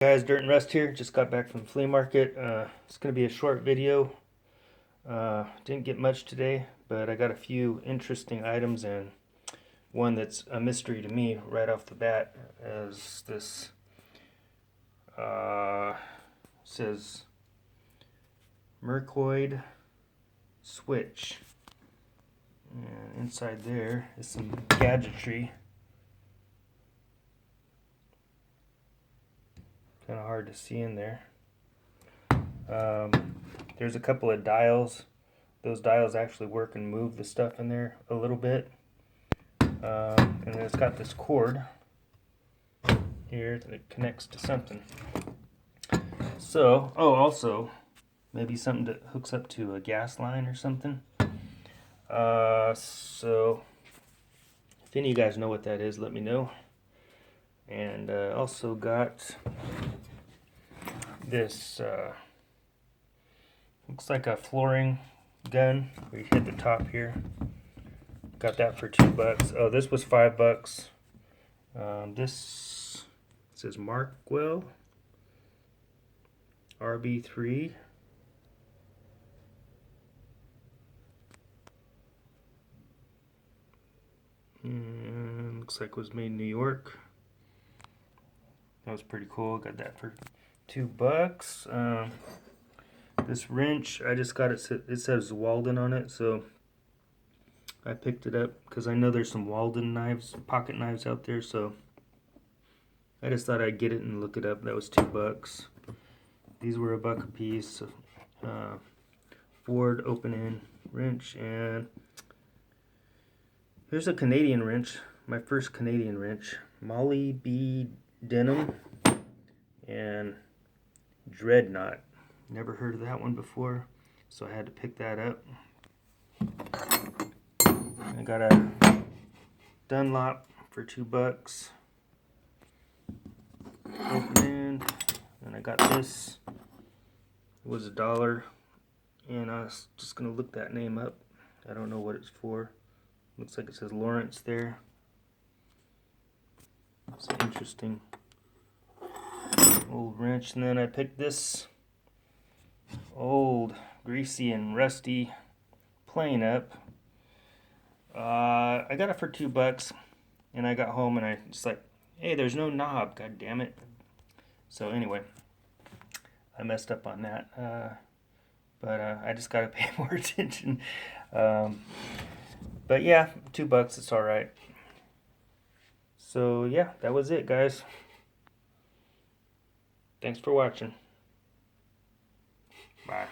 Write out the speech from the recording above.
Guys, Dirt and Rust here. Just got back from flea market. It's going to be a short video. Didn't get much today, but I got a few interesting items, and one that's a mystery to me right off the bat is this says Mercoid switch, and inside there is some gadgetry. Kind of hard to see in there. There's a couple of dials. Those dials actually work and move the stuff in there a little bit. And then it's got this cord here that connects to something. So, also maybe something that hooks up to a gas line or something. So if any of you guys know what that is, let me know. And also got this looks like a flooring gun where you hit the top here. Got that for $2. Oh, this was $5. This says Markwell RB3. And looks like it was made in New York. That was pretty cool. Got that for $2. This wrench, I just got it. It says Walden on it, so I picked it up because I know there's some Walden knives, pocket knives out there. So I just thought I'd get it and look it up. That was $2. These were $1 a piece. Ford open-end wrench, and here's a Canadian wrench. My first Canadian wrench, Molly B. Denim and Dreadnought. Never heard of that one before, so I had to pick that up. I got a Dunlop for $2. Open end, and I got this. It was $1, and I was just gonna look that name up. I don't know what it's for. Looks like it says Lawrence there. It's an interesting old wrench. And then I picked this old, greasy and rusty plane up. I got it for $2, and I got home and I just like, hey, there's no knob, god damn it. So anyway, I messed up on that, but I just gotta pay more attention. But yeah, $2, it's all right. So yeah, that was it, guys. Thanks for watching. Bye.